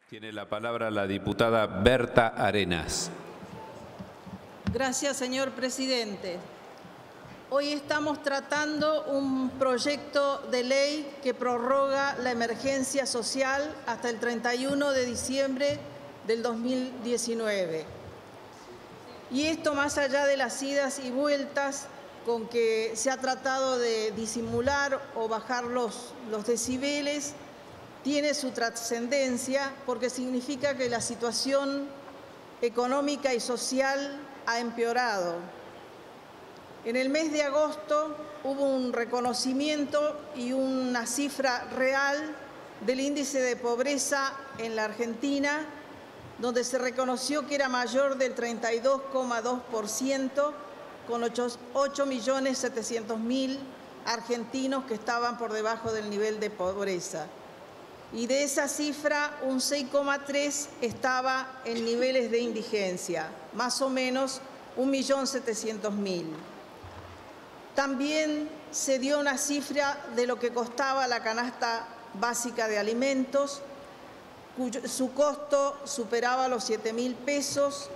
Tiene la palabra la diputada Berta Arenas. Gracias, señor presidente. Hoy estamos tratando un proyecto de ley que prorroga la emergencia social hasta el 31 de diciembre del 2019. Y esto más allá de las idas y vueltas con que se ha tratado de disimular o bajar los decibeles, tiene su trascendencia porque significa que la situación económica y social ha empeorado. En el mes de agosto hubo un reconocimiento y una cifra real del índice de pobreza en la Argentina, donde se reconoció que era mayor del 32,2%, con 8.700.000 argentinos que estaban por debajo del nivel de pobreza. Y de esa cifra, un 6,3% estaba en niveles de indigencia, más o menos 1.700.000. También se dio una cifra de lo que costaba la canasta básica de alimentos, su costo superaba los 7.000 pesos,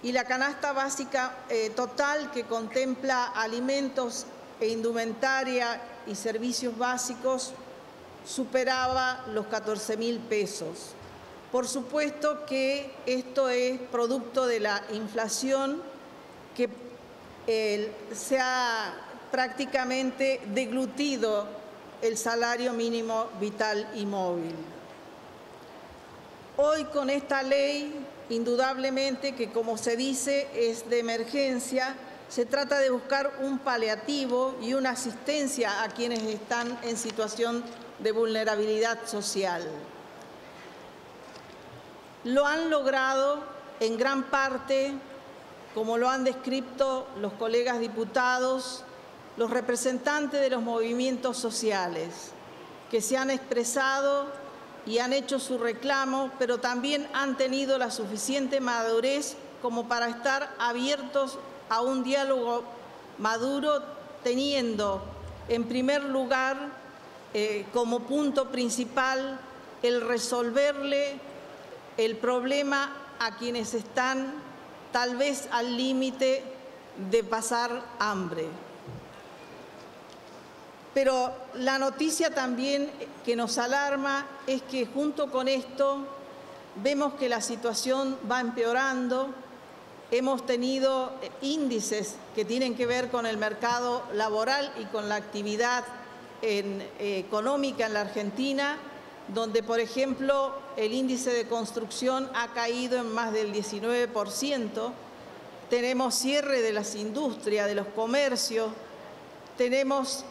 y la canasta básica total, que contempla alimentos e indumentaria y servicios básicos, superaba los 14.000 pesos. Por supuesto que esto es producto de la inflación que se ha prácticamente deglutido el salario mínimo vital y móvil. Hoy con esta ley, indudablemente que, como se dice, es de emergencia, se trata de buscar un paliativo y una asistencia a quienes están en situación de vulnerabilidad social. Lo han logrado en gran parte, como lo han descrito los colegas diputados, los representantes de los movimientos sociales, que se han expresado y han hecho su reclamo, pero también han tenido la suficiente madurez como para estar abiertos a un diálogo maduro, teniendo en primer lugar como punto principal el resolverle el problema a quienes están tal vez al límite de pasar hambre. Pero la noticia también que nos alarma es que junto con esto vemos que la situación va empeorando. Hemos tenido índices que tienen que ver con el mercado laboral y con la actividad económica en la Argentina, donde, por ejemplo, el índice de construcción ha caído en más del 19%. Tenemos cierre de las industrias, de los comercios, tenemos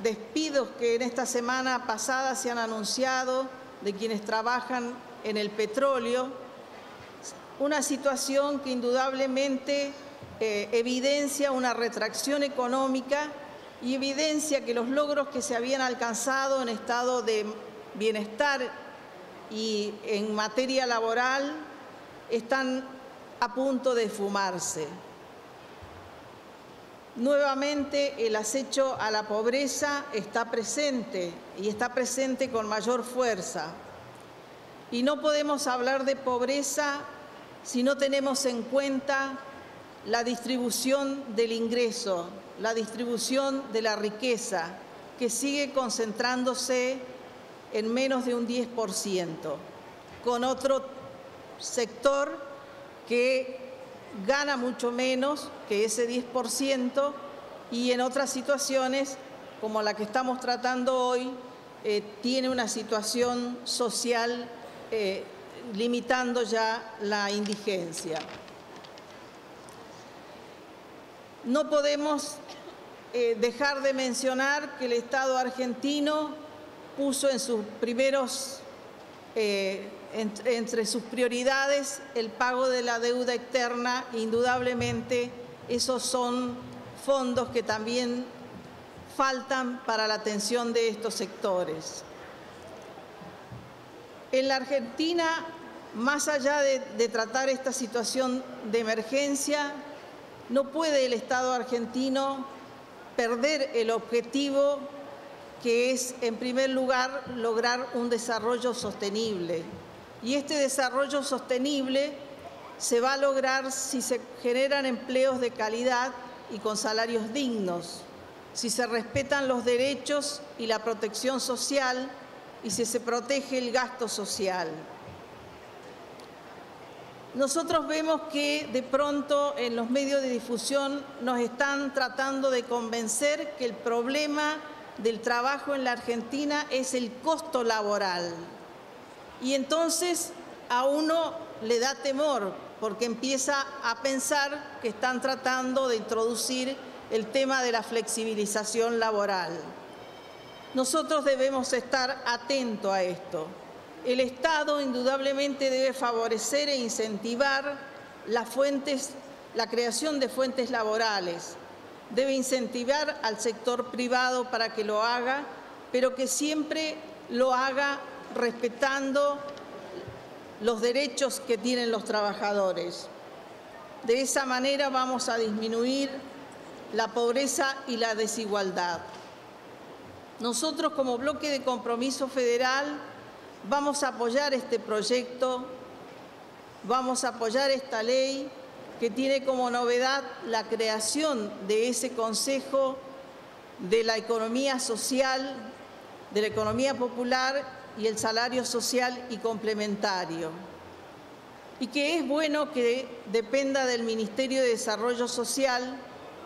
despidos que en esta semana pasada se han anunciado de quienes trabajan en el petróleo. Una situación que indudablemente evidencia una retracción económica y evidencia que los logros que se habían alcanzado en estado de bienestar y en materia laboral están a punto de esfumarse. Nuevamente el acecho a la pobreza está presente y está presente con mayor fuerza. Y no podemos hablar de pobreza si no tenemos en cuenta la distribución del ingreso, la distribución de la riqueza, que sigue concentrándose en menos de un 10%, con otro sector que gana mucho menos que ese 10% y en otras situaciones, como la que estamos tratando hoy, tiene una situación social limitando ya la indigencia. No podemos dejar de mencionar que el Estado argentino puso en sus primeros, entre sus prioridades, el pago de la deuda externa. Indudablemente, esos son fondos que también faltan para la atención de estos sectores. En la Argentina, más allá de tratar esta situación de emergencia, no puede el Estado argentino perder el objetivo que es, en primer lugar, lograr un desarrollo sostenible. Y este desarrollo sostenible se va a lograr si se generan empleos de calidad y con salarios dignos, si se respetan los derechos y la protección social y si se protege el gasto social. Nosotros vemos que de pronto en los medios de difusión nos están tratando de convencer que el problema del trabajo en la Argentina es el costo laboral. Y entonces a uno le da temor porque empieza a pensar que están tratando de introducir el tema de la flexibilización laboral. Nosotros debemos estar atentos a esto. El Estado indudablemente debe favorecer e incentivar la creación de fuentes laborales. Debe incentivar al sector privado para que lo haga, pero que siempre lo haga respetando los derechos que tienen los trabajadores. De esa manera vamos a disminuir la pobreza y la desigualdad. Nosotros, como Bloque de Compromiso Federal, vamos a apoyar este proyecto, vamos a apoyar esta ley que tiene como novedad la creación de ese Consejo de la Economía Social, de la Economía Popular y el Salario Social y Complementario. Y que es bueno que dependa del Ministerio de Desarrollo Social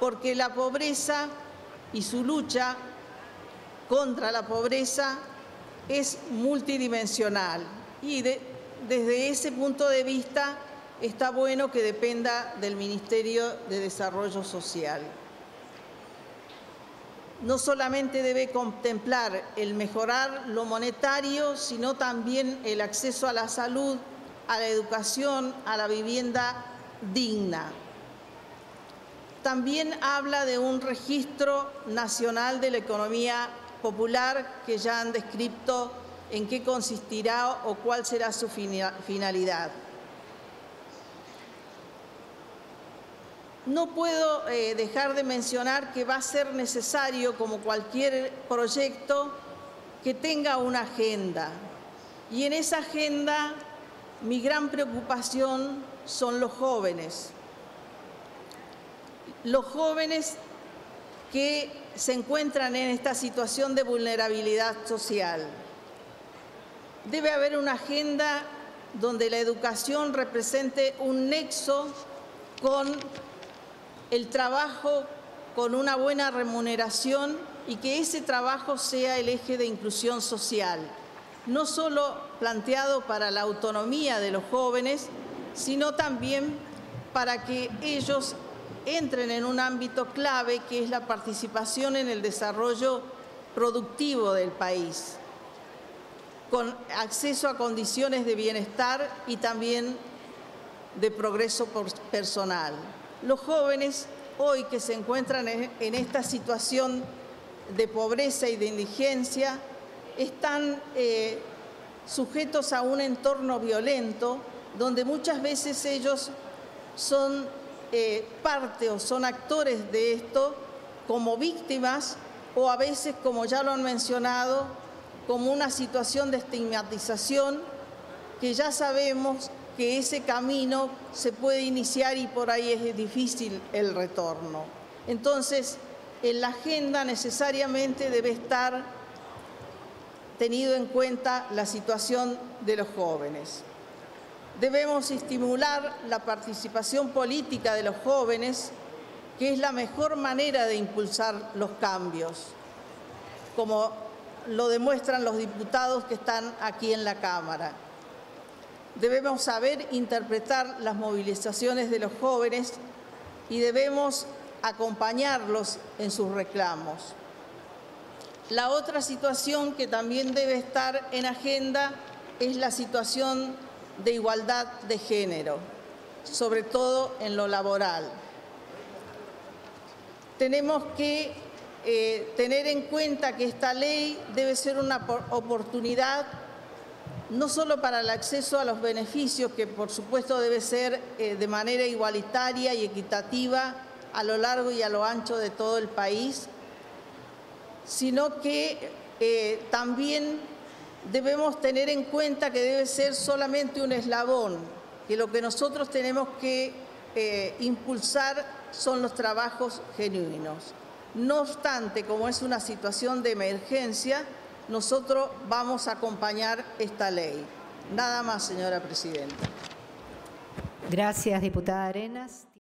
porque la pobreza y su lucha contra la pobreza es multidimensional y desde ese punto de vista está bueno que dependa del Ministerio de Desarrollo Social. No solamente debe contemplar el mejorar lo monetario, sino también el acceso a la salud, a la educación, a la vivienda digna. También habla de un registro nacional de la economía popular que ya han descrito en qué consistirá o cuál será su finalidad. No puedo dejar de mencionar que va a ser necesario, como cualquier proyecto, que tenga una agenda. Y en esa agenda mi gran preocupación son los jóvenes. Los jóvenes que se encuentran en esta situación de vulnerabilidad social. Debe haber una agenda donde la educación represente un nexo con el trabajo, con una buena remuneración y que ese trabajo sea el eje de inclusión social, no solo planteado para la autonomía de los jóvenes, sino también para que ellos entren en un ámbito clave que es la participación en el desarrollo productivo del país, con acceso a condiciones de bienestar y también de progreso personal. Los jóvenes hoy que se encuentran en esta situación de pobreza y de indigencia están sujetos a un entorno violento donde muchas veces ellos son parte o son actores de esto como víctimas o a veces, como ya lo han mencionado, como una situación de estigmatización que ya sabemos que ese camino se puede iniciar y por ahí es difícil el retorno. Entonces, en la agenda necesariamente debe estar tenido en cuenta la situación de los jóvenes. Debemos estimular la participación política de los jóvenes, que es la mejor manera de impulsar los cambios, como lo demuestran los diputados que están aquí en la Cámara. Debemos saber interpretar las movilizaciones de los jóvenes y debemos acompañarlos en sus reclamos. La otra situación que también debe estar en agenda es la situación de igualdad de género, sobre todo en lo laboral. Tenemos que tener en cuenta que esta ley debe ser una oportunidad no solo para el acceso a los beneficios, que por supuesto debe ser de manera igualitaria y equitativa a lo largo y a lo ancho de todo el país, sino que también debemos tener en cuenta que debe ser solamente un eslabón, que lo que nosotros tenemos que impulsar son los trabajos genuinos. No obstante, como es una situación de emergencia, nosotros vamos a acompañar esta ley. Nada más, señora presidenta. Gracias, diputada Arenas.